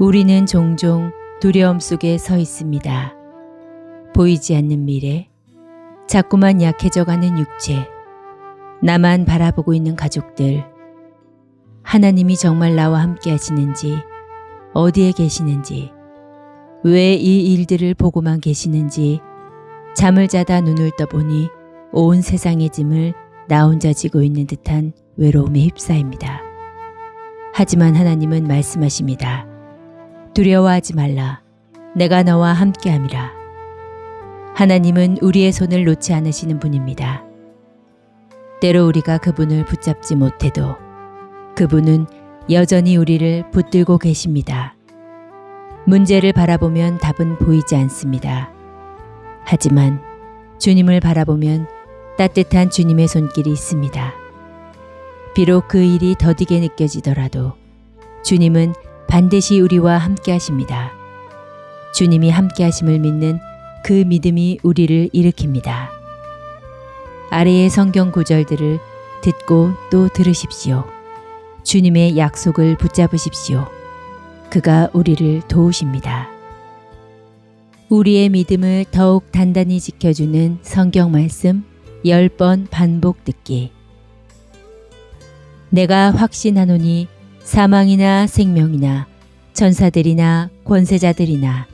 우리는 종종 두려움 속에 서 있습니다. 보이지 않는 미래, 자꾸만 약해져가는 육체, 나만 바라보고 있는 가족들, 하나님이 정말 나와 함께 하시는지, 어디에 계시는지, 왜 이 일들을 보고만 계시는지, 잠을 자다 눈을 떠보니 온 세상의 짐을 나 혼자 지고 있는 듯한 외로움에 휩싸입니다. 하지만 하나님은 말씀하십니다. 두려워하지 말라. 내가 너와 함께함이라. 하나님은 우리의 손을 놓지 않으시는 분입니다. 때로 우리가 그분을 붙잡지 못해도 그분은 여전히 우리를 붙들고 계십니다. 문제를 바라보면 답은 보이지 않습니다. 하지만 주님을 바라보면 따뜻한 주님의 손길이 있습니다. 비록 그 일이 더디게 느껴지더라도 주님은 반드시 우리와 함께 하십니다. 주님이 함께 하심을 믿는 그 믿음이 우리를 일으킵니다. 아래의 성경 구절들을 듣고 또 들으십시오. 주님의 약속을 붙잡으십시오. 그가 우리를 도우십니다. 우리의 믿음을 더욱 단단히 지켜주는 성경 말씀 10번 반복 듣기. 내가 확신하노니 사망이나 생명이나 천사들이나 권세자들이나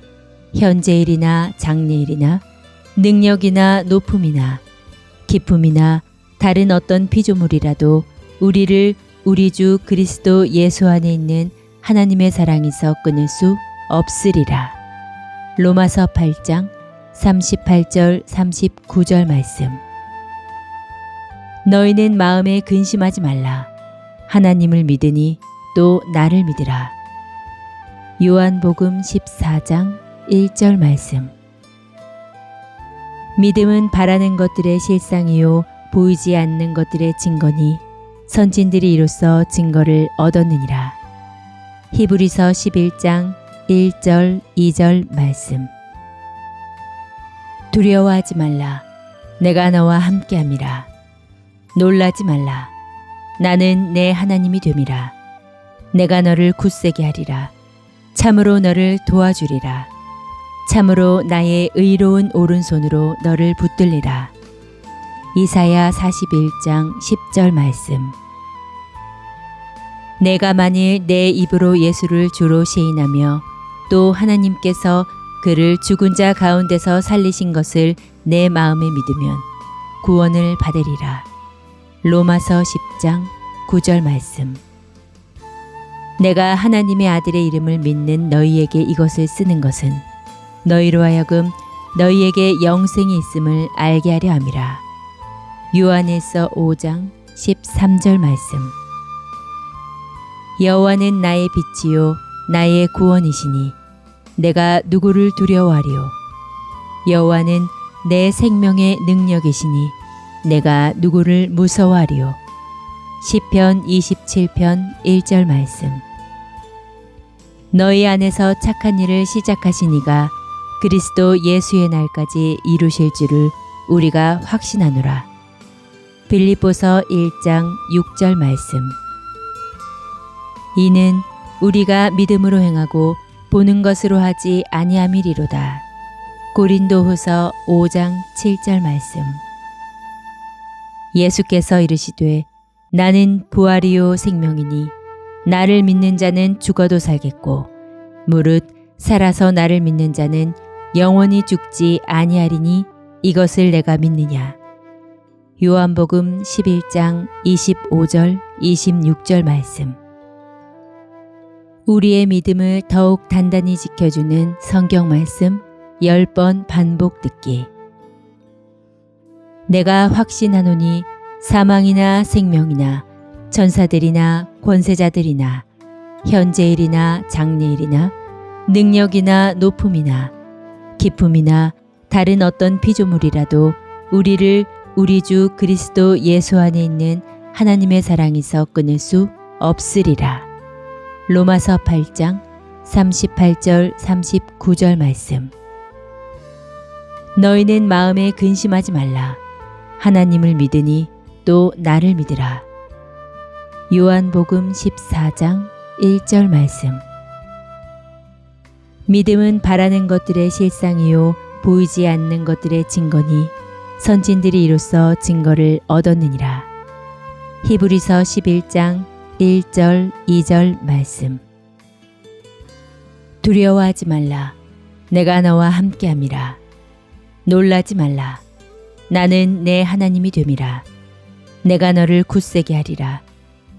현재일이나 장래일이나 능력이나 높음이나 기쁨이나 다른 어떤 피조물이라도 우리를 우리 주 그리스도 예수 안에 있는 하나님의 사랑에서 끊을 수 없으리라. 로마서 8장 38절 39절 말씀. 너희는 마음에 근심하지 말라. 하나님을 믿으니 또 나를 믿으라. 요한복음 14장 1절 말씀. 믿음은 바라는 것들의 실상이요 보이지 않는 것들의 증거니 선진들이 이로써 증거를 얻었느니라. 히브리서 11장 1절 2절 말씀. 두려워하지 말라. 내가 너와 함께함이라. 놀라지 말라. 나는 내 하나님이 됨이라. 내가 너를 굳세게 하리라. 참으로 너를 도와주리라. 참으로 나의 의로운 오른손으로 너를 붙들리라. 이사야 41장 10절 말씀. 내가 만일 내 입으로 예수를 주로 시인하며 또 하나님께서 그를 죽은 자 가운데서 살리신 것을 내 마음에 믿으면 구원을 받으리라. 로마서 10장 9절 말씀. 내가 하나님의 아들의 이름을 믿는 너희에게 이것을 쓰는 것은 너희로 하여금 너희에게 영생이 있음을 알게 하려 함이라. 요한일서 5장 13절 말씀. 여호와는 나의 빛이요 나의 구원이시니 내가 누구를 두려워하리요. 여호와는 내 생명의 능력이시니 내가 누구를 무서워하리요. 시편 27편 1절 말씀. 너희 안에서 착한 일을 시작하신 이가 그리스도 예수의 날까지 이루실 줄을 우리가 확신하노라. 빌립보서 1장 6절 말씀. 이는 우리가 믿음으로 행하고 보는 것으로 하지 아니함이리로다. 고린도후서 5장 7절 말씀. 예수께서 이르시되 나는 부활이요 생명이니 나를 믿는 자는 죽어도 살겠고 무릇 살아서 나를 믿는 자는 영원히 죽지 아니하리니 이것을 내가 믿느냐. 요한복음 11장 25절 26절 말씀. 우리의 믿음을 더욱 단단히 지켜주는 성경 말씀 10번 반복 듣기. 내가 확신하노니 사망이나 생명이나 천사들이나 권세자들이나 현재일이나 장래일이나 능력이나 높음이나 기쁨이나 다른 어떤 피조물이라도 우리를 우리 주 그리스도 예수 안에 있는 하나님의 사랑에서 끊을 수 없으리라. 로마서 8장 38절 39절 말씀. 너희는 마음에 근심하지 말라. 하나님을 믿으니 또 나를 믿으라. 요한복음 14장 1절 말씀. 믿음은 바라는 것들의 실상이요 보이지 않는 것들의 증거니 선진들이 이로써 증거를 얻었느니라. 히브리서 11장 1절 2절 말씀. 두려워하지 말라. 내가 너와 함께함이라. 놀라지 말라. 나는 내 하나님이 됨이라. 내가 너를 굳세게 하리라.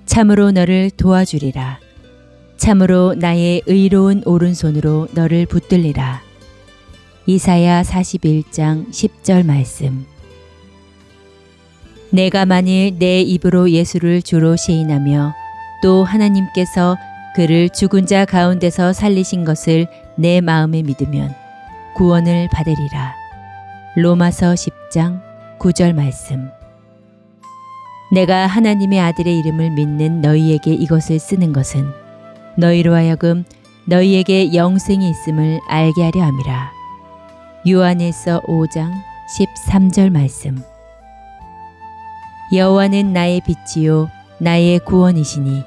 참으로 너를 도와주리라. 참으로 나의 의로운 오른손으로 너를 붙들리라. 이사야 41장 10절 말씀. 내가 만일 내 입으로 예수를 주로 시인하며 또 하나님께서 그를 죽은 자 가운데서 살리신 것을 내 마음에 믿으면 구원을 받으리라. 로마서 10장 9절 말씀. 내가 하나님의 아들의 이름을 믿는 너희에게 이것을 쓰는 것은 너희로 하여금 너희에게 영생이 있음을 알게 하려 함이라. 요한일서 5장 13절 말씀. 여호와는 나의 빛이요 나의 구원이시니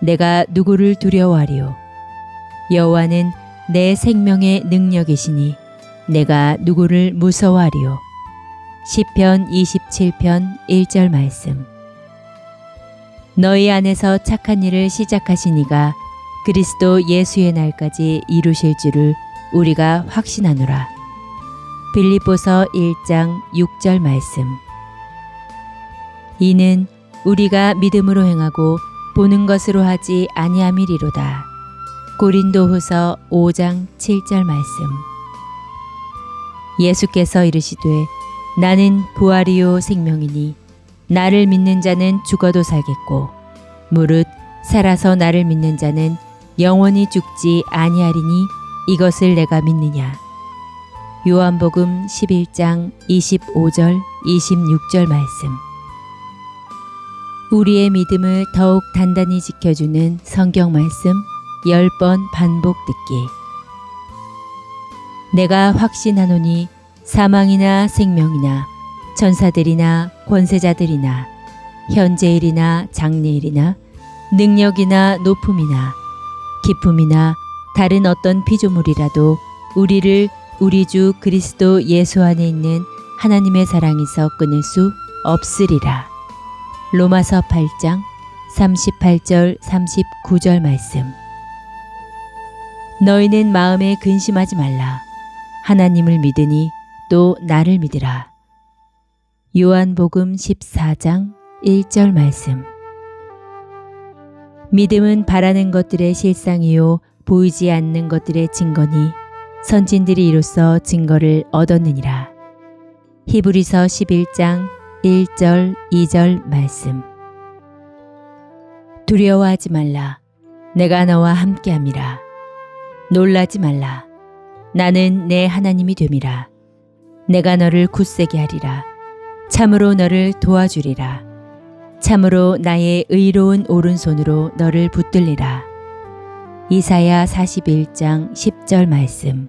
내가 누구를 두려워하리요. 여호와는 내 생명의 능력이시니 내가 누구를 무서워하리요. 시편 27편 1절 말씀. 너희 안에서 착한 일을 시작하신 이가 그리스도 예수의 날까지 이루실 줄을 우리가 확신하노라. 빌립보서 1장 6절 말씀. 이는 우리가 믿음으로 행하고 보는 것으로 하지 아니함이리로다. 고린도후서 5장 7절 말씀. 예수께서 이르시되 나는 부활이요 생명이니 나를 믿는 자는 죽어도 살겠고 무릇 살아서 나를 믿는 자는 영원히 죽지 아니하리니 이것을 내가 믿느냐. 요한복음 11장 25절 26절 말씀. 우리의 믿음을 더욱 단단히 지켜주는 성경 말씀 10번 반복 듣기. 내가 확신하노니 사망이나 생명이나 천사들이나 권세자들이나 현재일이나 장래일이나 능력이나 높음이나 기품이나 다른 어떤 피조물이라도 우리를 우리 주 그리스도 예수 안에 있는 하나님의 사랑에서 끊을 수 없으리라. 로마서 8장 38절 39절 말씀. 너희는 마음에 근심하지 말라. 하나님을 믿으니 또 나를 믿으라. 요한복음 14장 1절 말씀. 믿음은 바라는 것들의 실상이요 보이지 않는 것들의 증거니 선진들이 이로써 증거를 얻었느니라. 히브리서 11장 1절 2절 말씀. 두려워하지 말라. 내가 너와 함께함이라. 놀라지 말라. 나는 내 하나님이 됨이라. 내가 너를 굳세게 하리라. 참으로 너를 도와주리라. 참으로 나의 의로운 오른손으로 너를 붙들리라. 이사야 41장 10절 말씀.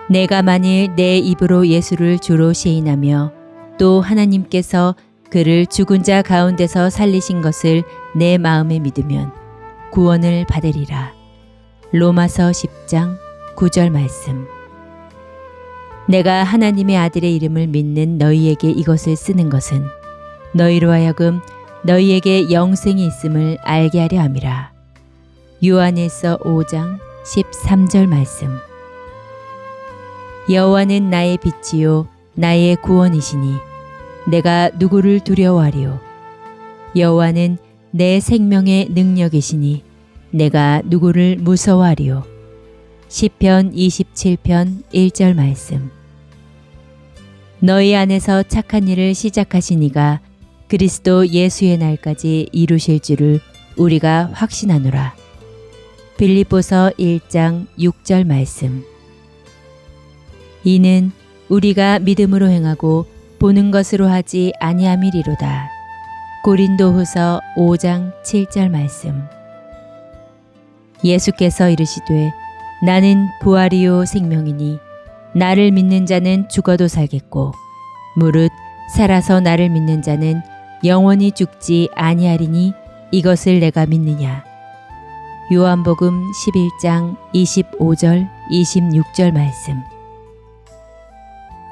내가 만일 내 입으로 예수를 주로 시인하며 또 하나님께서 그를 죽은 자 가운데서 살리신 것을 내 마음에 믿으면 구원을 받으리라. 로마서 10장 9절 말씀. 내가 하나님의 아들의 이름을 믿는 너희에게 이것을 쓰는 것은 너희로 하여금 너희에게 영생이 있음을 알게 하려 함이라. 요한일서 5장 13절 말씀. 여호와는 나의 빛이요 나의 구원이시니 내가 누구를 두려워하리요. 여호와는 내 생명의 능력이시니 내가 누구를 무서워하리요. 시편 27편 1절 말씀. 너희 안에서 착한 일을 시작하신 이가 그리스도 예수의 날까지 이루실 줄을 우리가 확신하노라. 빌립보서 1장 6절 말씀. 이는 우리가 믿음으로 행하고 보는 것으로 하지 아니함이리로다. 고린도후서 5장 7절 말씀. 예수께서 이르시되 나는 부활이요 생명이니 나를 믿는 자는 죽어도 살겠고 무릇 살아서 나를 믿는 자는 영원히 죽지 아니하리니 이것을 내가 믿느냐. 요한복음 11장 25절 26절 말씀.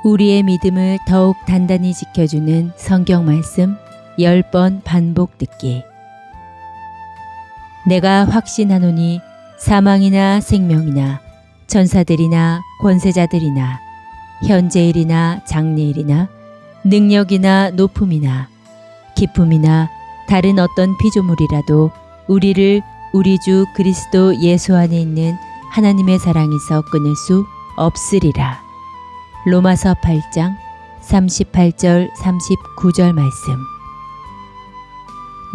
우리의 믿음을 더욱 단단히 지켜주는 성경 말씀 10번 반복 듣기. 내가 확신하노니 사망이나 생명이나 천사들이나 권세자들이나 현재일이나 장래일이나 능력이나 높음이나 기쁨이나 다른 어떤 피조물이라도 우리를 우리 주 그리스도 예수 안에 있는 하나님의 사랑에서 끊을 수 없으리라. 로마서 8장 38절 39절 말씀.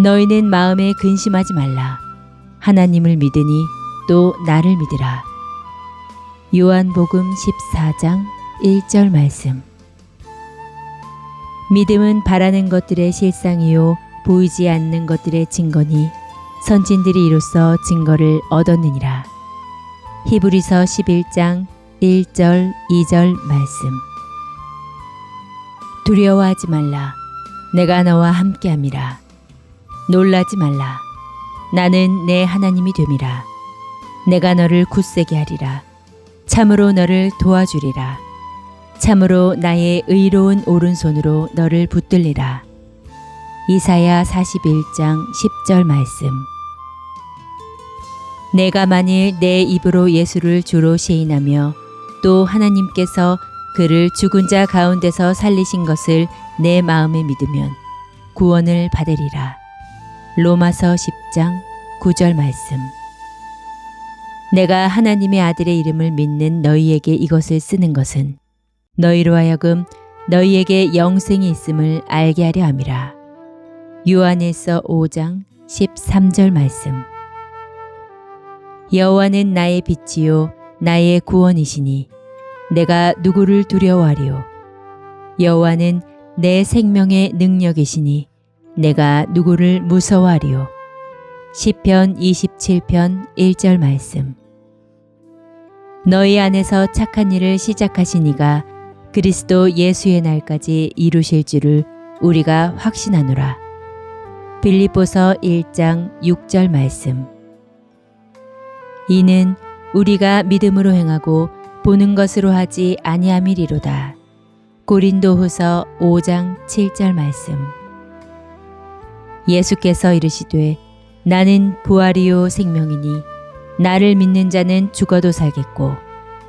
너희는 마음에 근심하지 말라. 하나님을 믿으니 또 나를 믿으라. 요한복음 14장 1절 말씀. 믿음은 바라는 것들의 실상이요 보이지 않는 것들의 증거니 선진들이 이로써 증거를 얻었느니라. 히브리서 11장 1절 2절 말씀. 두려워하지 말라. 내가 너와 함께함이라. 놀라지 말라. 나는 내 하나님이 됨이라. 내가 너를 굳세게 하리라. 참으로 너를 도와주리라. 참으로 나의 의로운 오른손으로 너를 붙들리라. 이사야 41장 10절 말씀. 내가 만일 내 입으로 예수를 주로 시인하며 또 하나님께서 그를 죽은 자 가운데서 살리신 것을 내 마음에 믿으면 구원을 받으리라. 로마서 10장 9절 말씀. 내가 하나님의 아들의 이름을 믿는 너희에게 이것을 쓰는 것은 너희로 하여금 너희에게 영생이 있음을 알게 하려 함이라. 요한일서 5장 13절 말씀. 여호와는 나의 빛이요 나의 구원이시니 내가 누구를 두려워하리요. 여호와는 내 생명의 능력이시니 내가 누구를 무서워하리요. 시편 27편 1절 말씀. 너희 안에서 착한 일을 시작하신 이가 그리스도 예수의 날까지 이루실 줄을 우리가 확신하노라. 빌립보서 1장 6절 말씀. 이는 우리가 믿음으로 행하고 보는 것으로 하지 아니함이리로다. 고린도후서 5장 7절 말씀. 예수께서 이르시되 나는 부활이요 생명이니 나를 믿는 자는 죽어도 살겠고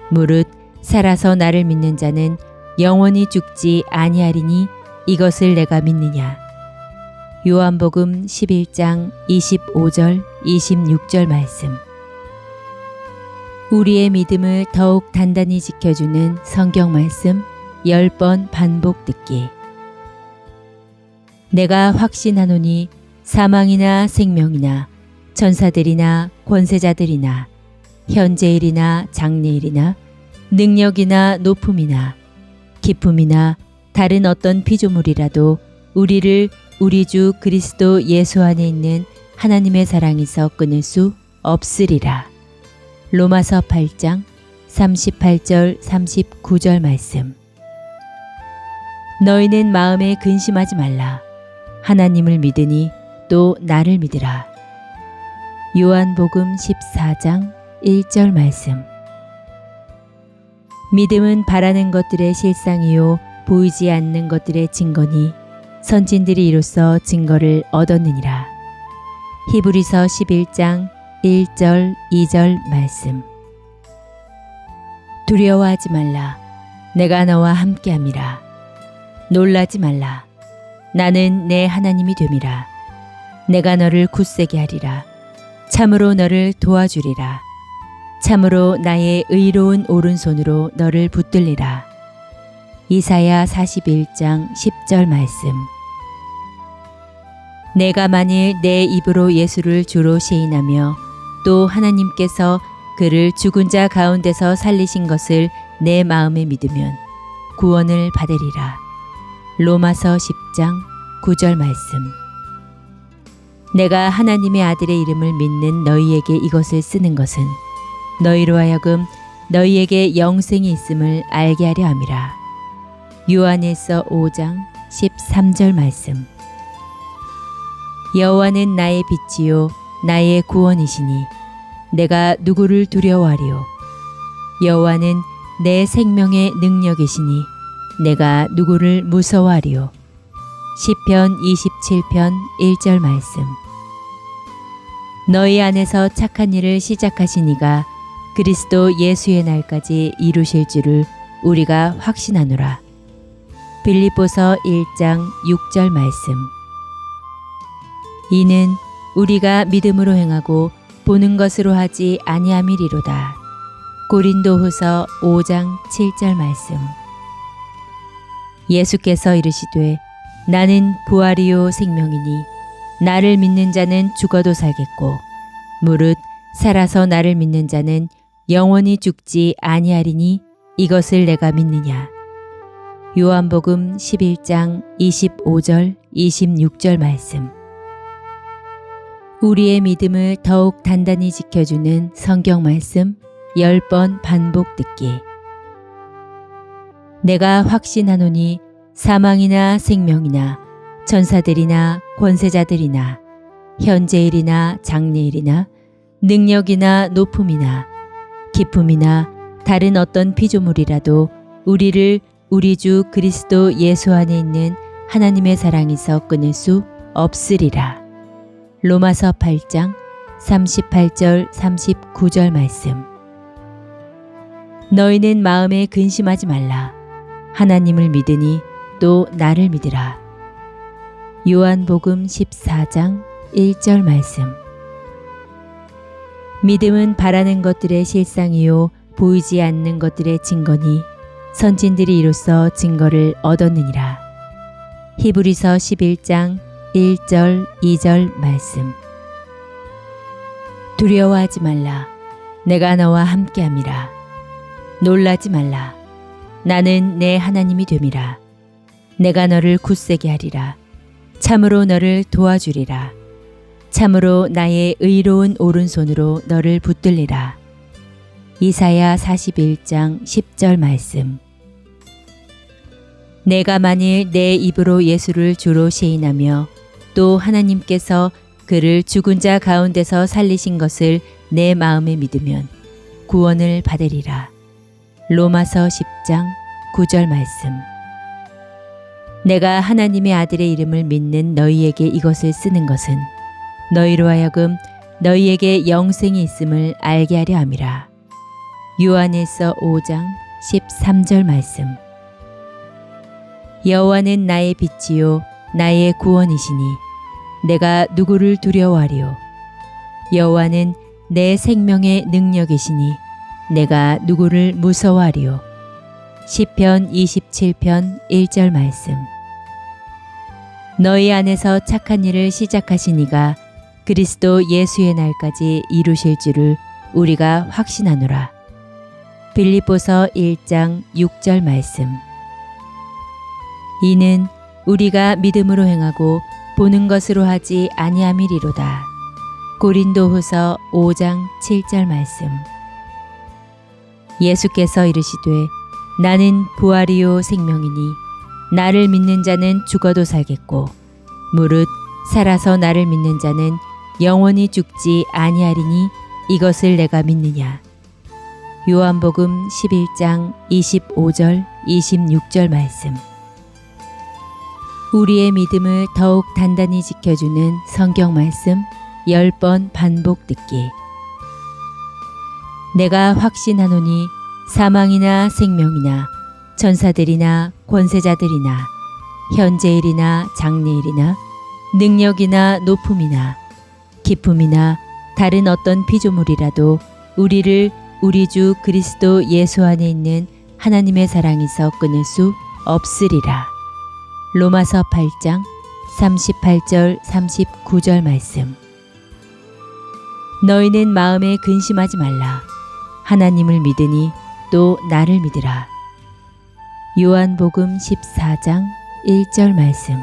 무릇 살아서 나를 믿는 자는 영원히 죽지 아니하리니 이것을 내가 믿느냐. 요한복음 11장 25절 26절 말씀. 우리의 믿음을 더욱 단단히 지켜주는 성경 말씀 10번 반복 듣기. 내가 확신하노니 사망이나 생명이나 천사들이나 권세자들이나 현재일이나 장래일이나 능력이나 높음이나 기쁨이나 다른 어떤 피조물이라도 우리를 우리 주 그리스도 예수 안에 있는 하나님의 사랑에서 끊을 수 없으리라. 로마서 8장 38절 39절 말씀. 너희는 마음에 근심하지 말라. 하나님을 믿으니 또 나를 믿으라. 요한복음 14장 1절 말씀. 믿음은 바라는 것들의 실상이요 보이지 않는 것들의 증거니 선진들이 이로써 증거를 얻었느니라. 히브리서 11장 1절 2절 말씀. 두려워하지 말라. 내가 너와 함께함이라. 놀라지 말라. 나는 내 하나님이 됨이라. 내가 너를 굳세게 하리라. 참으로 너를 도와주리라. 참으로 나의 의로운 오른손으로 너를 붙들리라. 이사야 41장 10절 말씀. 내가 만일 내 입으로 예수를 주로 시인하며 또 하나님께서 그를 죽은 자 가운데서 살리신 것을 내 마음에 믿으면 구원을 받으리라. 로마서 10장 9절 말씀. 내가 하나님의 아들의 이름을 믿는 너희에게 이것을 쓰는 것은 너희로 하여금 너희에게 영생이 있음을 알게 하려 함이라. 요한일서 5장 13절 말씀. 여호와는 나의 빛이요 나의 구원이시니 내가 누구를 두려워하리요. 여호와는 내 생명의 능력이시니 내가 누구를 무서워하리요. 시편 27편 1절 말씀. 너희 안에서 착한 일을 시작하신 이가 그리스도 예수의 날까지 이루실 줄을 우리가 확신하노라. 빌립보서 1장 6절 말씀. 이는 우리가 믿음으로 행하고 보는 것으로 하지 아니함이리로다. 고린도후서 5장 7절 말씀. 예수께서 이르시되 나는 부활이요 생명이니 나를 믿는 자는 죽어도 살겠고 무릇 살아서 나를 믿는 자는 영원히 죽지 아니하리니 이것을 내가 믿느냐. 요한복음 11장 25절 26절 말씀. 우리의 믿음을 더욱 단단히 지켜주는 성경 말씀 10번 반복 듣기. 내가 확신하노니 사망이나 생명이나 천사들이나 권세자들이나 현재일이나 장래일이나 능력이나 높음이나 기품이나 다른 어떤 피조물이라도 우리를 우리 주 그리스도 예수 안에 있는 하나님의 사랑에서 끊을 수 없으리라. 로마서 8장 38절 39절 말씀. 너희는 마음에 근심하지 말라. 하나님을 믿으니 또 나를 믿으라. 요한복음 14장 1절 말씀. 믿음은 바라는 것들의 실상이요 보이지 않는 것들의 증거니 선진들이 이로써 증거를 얻었느니라. 히브리서 11장 1절 2절 말씀. 두려워하지 말라. 내가 너와 함께함이라. 놀라지 말라. 나는 내 하나님이 됨이라. 내가 너를 굳세게 하리라. 참으로 너를 도와주리라. 참으로 나의 의로운 오른손으로 너를 붙들리라. 이사야 41장 10절 말씀. 내가 만일 내 입으로 예수를 주로 시인하며 또 하나님께서 그를 죽은 자 가운데서 살리신 것을 내 마음에 믿으면 구원을 받으리라. 로마서 10장 9절 말씀. 내가 하나님의 아들의 이름을 믿는 너희에게 이것을 쓰는 것은 너희로 하여금 너희에게 영생이 있음을 알게 하려 함이라. 요한일서 5장 13절 말씀. 여호와는 나의 빛이요 나의 구원이시니 내가 누구를 두려워하리요. 여호와는 내 생명의 능력이시니 내가 누구를 무서워하리요. 시편 27편 1절 말씀. 너희 안에서 착한 일을 시작하신 이가 그리스도 예수의 날까지 이루실 줄을 우리가 확신하노라. 빌립보서 1장 6절 말씀. 이는 우리가 믿음으로 행하고 보는 것으로 하지 아니함이리로다. 고린도후서 5장 7절 말씀. 예수께서 이르시되 나는 부활이요 생명이니 나를 믿는 자는 죽어도 살겠고 무릇 살아서 나를 믿는 자는 영원히 죽지 아니하리니 이것을 내가 믿느냐. 요한복음 11장 25절 26절 말씀. 우리의 믿음을 더욱 단단히 지켜주는 성경 말씀 10번 반복 듣기. 내가 확신하노니 사망이나 생명이나 천사들이나 권세자들이나 현재일이나 장래일이나 능력이나 높음이나 기품이나 다른 어떤 피조물이라도 우리를 우리 주 그리스도 예수 안에 있는 하나님의 사랑에서 끊을 수 없으리라. 로마서 8장 38절 39절 말씀. 너희는 마음에 근심하지 말라. 하나님을 믿으니 또 나를 믿으라. 요한복음 14장 1절 말씀.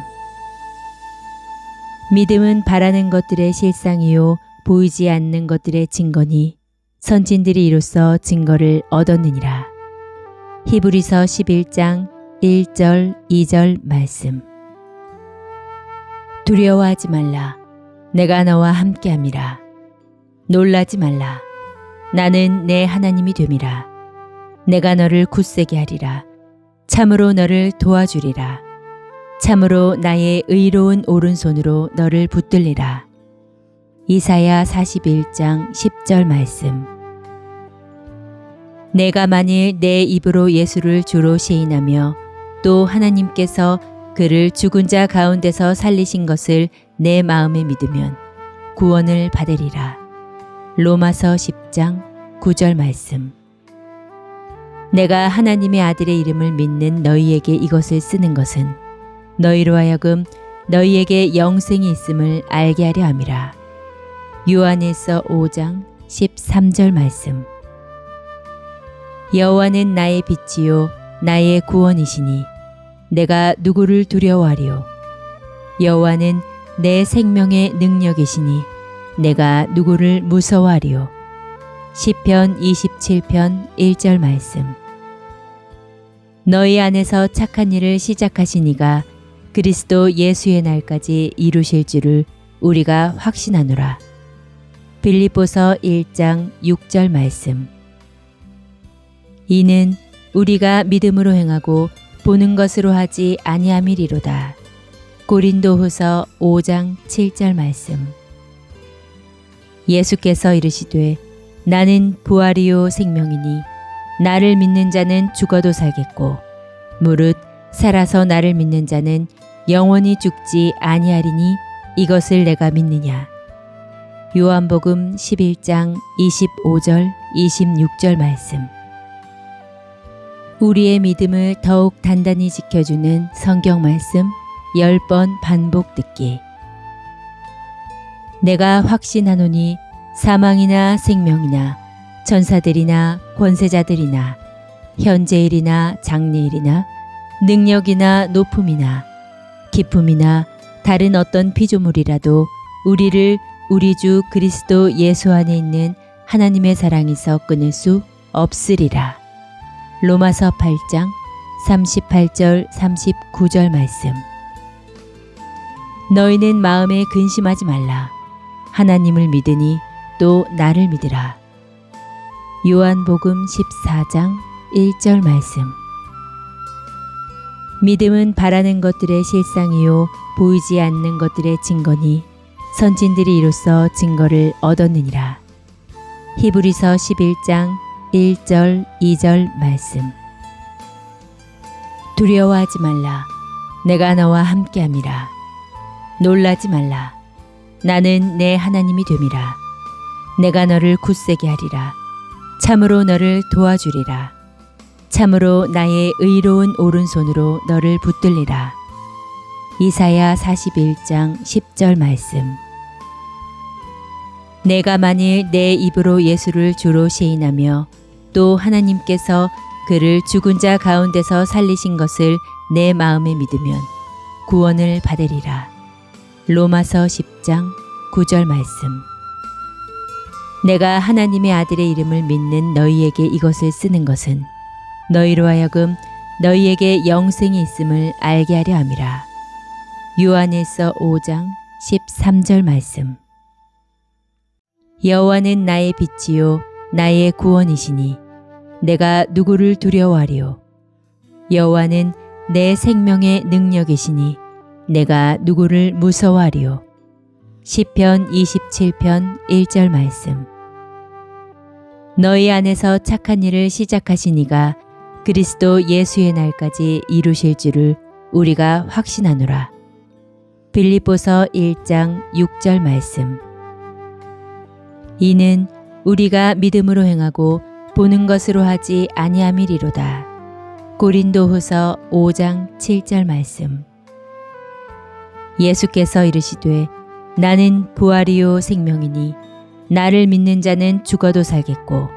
믿음은 바라는 것들의 실상이요 보이지 않는 것들의 증거니 선진들이 이로써 증거를 얻었느니라. 히브리서 11장 1절 2절 말씀. 두려워하지 말라. 내가 너와 함께함이라. 놀라지 말라. 나는 내 하나님이 됨이라. 내가 너를 굳세게 하리라. 참으로 너를 도와주리라. 참으로 나의 의로운 오른손으로 너를 붙들리라. 이사야 41장 10절 말씀. 내가 만일 내 입으로 예수를 주로 시인하며 또 하나님께서 그를 죽은 자 가운데서 살리신 것을 내 마음에 믿으면 구원을 받으리라. 로마서 10장 9절 말씀. 내가 하나님의 아들의 이름을 믿는 너희에게 이것을 쓰는 것은 너희로 하여금 너희에게 영생이 있음을 알게 하려 함이라. 요한일서 5장 13절 말씀. 여호와는 나의 빛이요 나의 구원이시니 내가 누구를 두려워하리요. 여호와는 내 생명의 능력이시니 내가 누구를 무서워하리요. 시편 27편 1절 말씀. 너희 안에서 착한 일을 시작하신 이가 그리스도 예수의 날까지 이루실 줄을 우리가 확신하노라. 빌립보서 1장 6절 말씀. 이는 우리가 믿음으로 행하고 보는 것으로 하지 아니함이리로다. 고린도후서 5장 7절 말씀. 예수께서 이르시되 나는 부활이요 생명이니 나를 믿는 자는 죽어도 살겠고 무릇 살아서 나를 믿는 자는 영원히 죽지 아니하리니 이것을 내가 믿느냐. 요한복음 11장 25절 26절 말씀. 우리의 믿음을 더욱 단단히 지켜주는 성경 말씀 10번 반복 듣기. 내가 확신하노니 사망이나 생명이나 천사들이나 권세자들이나 현재일이나 장래일이나 능력이나 높음이나 기품이나 다른 어떤 피조물이라도 우리를 우리 주 그리스도 예수 안에 있는 하나님의 사랑에서 끊을 수 없으리라. 로마서 8장 38절 39절 말씀. 너희는 마음에 근심하지 말라. 하나님을 믿으니 또 나를 믿으라. 요한복음 14장 1절 말씀. 믿음은 바라는 것들의 실상이요 보이지 않는 것들의 증거니 선진들이 이로써 증거를 얻었느니라. 히브리서 11장 1절 2절 말씀. 두려워하지 말라. 내가 너와 함께함이라. 놀라지 말라. 나는 내 하나님이 됨이라. 내가 너를 굳세게 하리라. 참으로 너를 도와주리라. 참으로 나의 의로운 오른손으로 너를 붙들리라. 이사야 41장 10절 말씀. 내가 만일 내 입으로 예수를 주로 시인하며 또 하나님께서 그를 죽은 자 가운데서 살리신 것을 내 마음에 믿으면 구원을 받으리라. 로마서 10장 9절 말씀. 내가 하나님의 아들의 이름을 믿는 너희에게 이것을 쓰는 것은 너희로 하여금 너희에게 영생이 있음을 알게 하려 함이라. 요한일서 5장 13절 말씀. 여호와는 나의 빛이요 나의 구원이시니 내가 누구를 두려워하리요. 여호와는 내 생명의 능력이시니 내가 누구를 무서워하리요. 시편 27편 1절 말씀. 너희 안에서 착한 일을 시작하신 이가 그리스도 예수의 날까지 이루실 줄을 우리가 확신하노라. 빌립보서 1장 6절 말씀. 이는 우리가 믿음으로 행하고 보는 것으로 하지 아니함이리로다. 고린도후서 5장 7절 말씀. 예수께서 이르시되 나는 부활이요 생명이니 나를 믿는 자는 죽어도 살겠고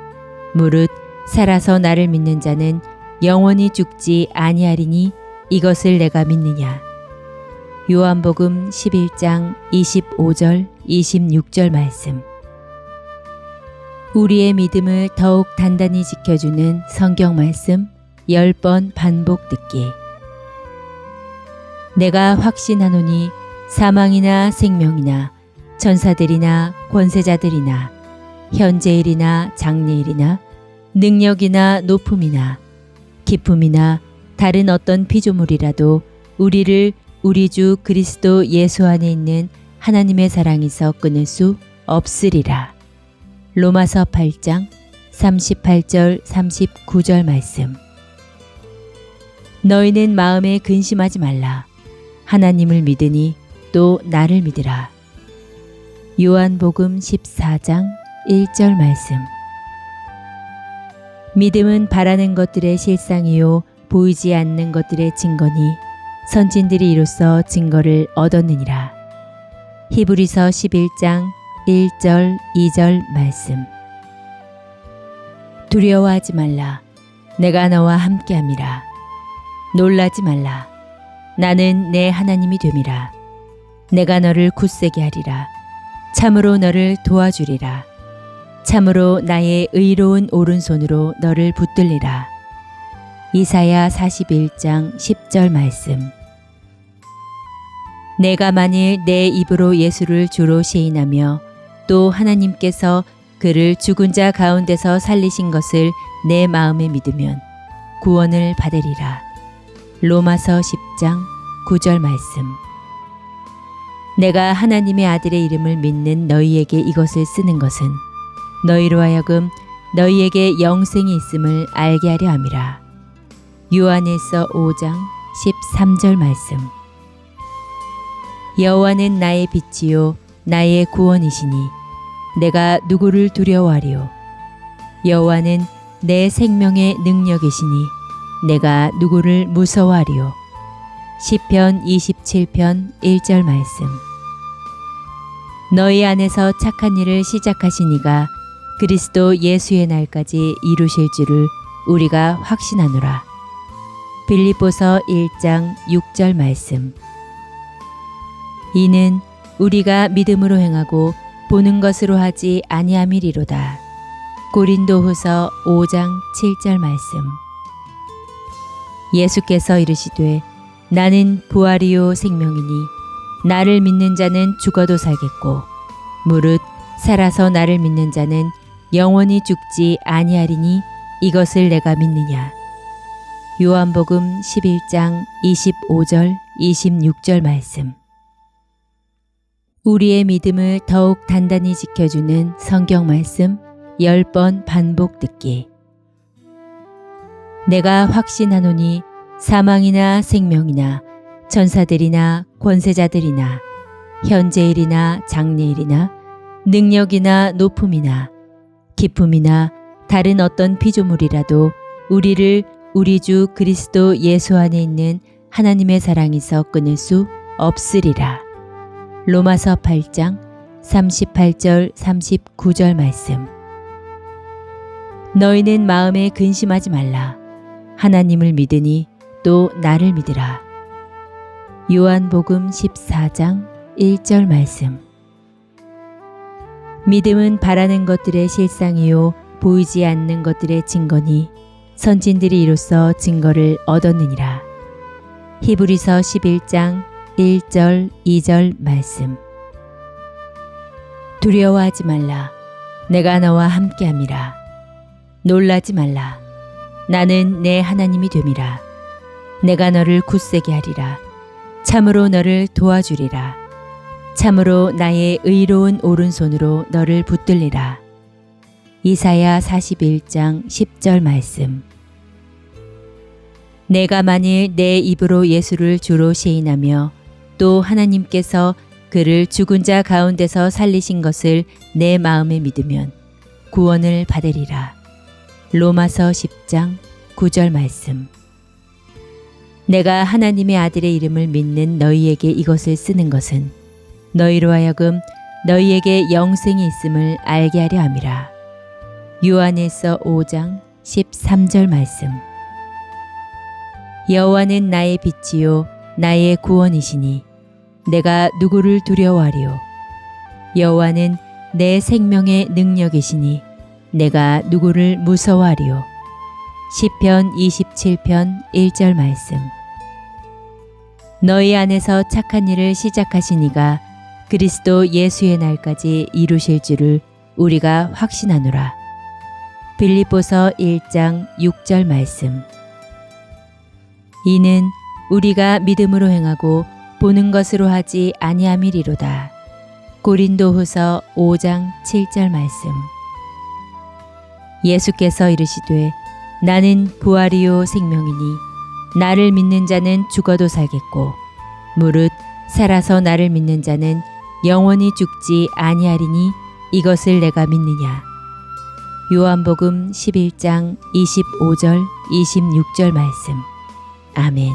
무릇 살아서 나를 믿는 자는 영원히 죽지 아니하리니 이것을 내가 믿느냐. 요한복음 11장 25절 26절 말씀. 우리의 믿음을 더욱 단단히 지켜주는 성경 말씀 10번 반복 듣기. 내가 확신하노니 사망이나 생명이나 천사들이나 권세자들이나 현재일이나 장래일이나 능력이나 높음이나 기쁨이나 다른 어떤 피조물이라도 우리를 우리 주 그리스도 예수 안에 있는 하나님의 사랑에서 끊을 수 없으리라. 로마서 8장 38절 39절 말씀. 너희는 마음에 근심하지 말라. 하나님을 믿으니 또 나를 믿으라. 요한복음 14장 1절 말씀. 믿음은 바라는 것들의 실상이요 보이지 않는 것들의 증거니 선진들이 이로써 증거를 얻었느니라. 히브리서 11장 1절 2절 말씀. 두려워하지 말라. 내가 너와 함께함이라. 놀라지 말라. 나는 내 하나님이 됨이라. 내가 너를 굳세게 하리라. 참으로 너를 도와주리라. 참으로 나의 의로운 오른손으로 너를 붙들리라. 이사야 41장 10절 말씀. 내가 만일 내 입으로 예수를 주로 시인하며 또 하나님께서 그를 죽은 자 가운데서 살리신 것을 내 마음에 믿으면 구원을 받으리라. 로마서 10장 9절 말씀. 내가 하나님의 아들의 이름을 믿는 너희에게 이것을 쓰는 것은 너희로 하여금 너희에게 영생이 있음을 알게 하려 함이라. 요한일서 5장 13절 말씀. 여호와는 나의 빛이요 나의 구원이시니 내가 누구를 두려워하리요. 여호와는 내 생명의 능력이시니 내가 누구를 무서워하리요. 시편 27편 1절 말씀. 너희 안에서 착한 일을 시작하신 이가 그리스도 예수의 날까지 이루실 줄을 우리가 확신하노라. 빌립보서 1장 6절 말씀. 이는 우리가 믿음으로 행하고 보는 것으로 하지 아니함이리로다. 고린도후서 5장 7절 말씀. 예수께서 이르시되 나는 부활이요 생명이니 나를 믿는 자는 죽어도 살겠고 무릇 살아서 나를 믿는 자는 영원히 죽지 아니하리니 이것을 내가 믿느냐. 요한복음 11장 25절 26절 말씀. 우리의 믿음을 더욱 단단히 지켜주는 성경 말씀 10번 반복 듣기. 내가 확신하노니 사망이나 생명이나 천사들이나 권세자들이나 현재일이나 장래일이나 능력이나 높음이나 기쁨이나 다른 어떤 피조물이라도 우리를 우리 주 그리스도 예수 안에 있는 하나님의 사랑에서 끊을 수 없으리라. 로마서 8장 38절 39절 말씀. 너희는 마음에 근심하지 말라. 하나님을 믿으니 또 나를 믿으라. 요한복음 14장 1절 말씀. 믿음은 바라는 것들의 실상이요 보이지 않는 것들의 증거니 선진들이 이로써 증거를 얻었느니라. 히브리서 11장 1절 2절 말씀. 두려워하지 말라. 내가 너와 함께함이라. 놀라지 말라. 나는 내 하나님이 됨이라. 내가 너를 굳세게 하리라. 참으로 너를 도와주리라. 참으로 나의 의로운 오른손으로 너를 붙들리라. 이사야 41장 10절 말씀. 내가 만일 내 입으로 예수를 주로 시인하며 또 하나님께서 그를 죽은 자 가운데서 살리신 것을 내 마음에 믿으면 구원을 받으리라. 로마서 10장 9절 말씀. 내가 하나님의 아들의 이름을 믿는 너희에게 이것을 쓰는 것은 너희로 하여금 너희에게 영생이 있음을 알게 하려 함이라. 요한일서 5장 13절 말씀. 여호와는 나의 빛이요 나의 구원이시니 내가 누구를 두려워하리요. 여호와는 내 생명의 능력이시니 내가 누구를 무서워하리요. 시편 27편 1절 말씀. 너희 안에서 착한 일을 시작하신 이가 그리스도 예수의 날까지 이루실 줄을 우리가 확신하노라. 빌립보서 1장 6절 말씀. 이는 우리가 믿음으로 행하고 보는 것으로 하지 아니함이리로다. 고린도후서 5장 7절 말씀. 예수께서 이르시되 나는 부활이요 생명이니 나를 믿는 자는 죽어도 살겠고 무릇 살아서 나를 믿는 자는 영원히 죽지 아니하리니 이것을 내가 믿느냐. 요한복음 11장 25절 26절 말씀. 아멘.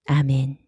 아멘.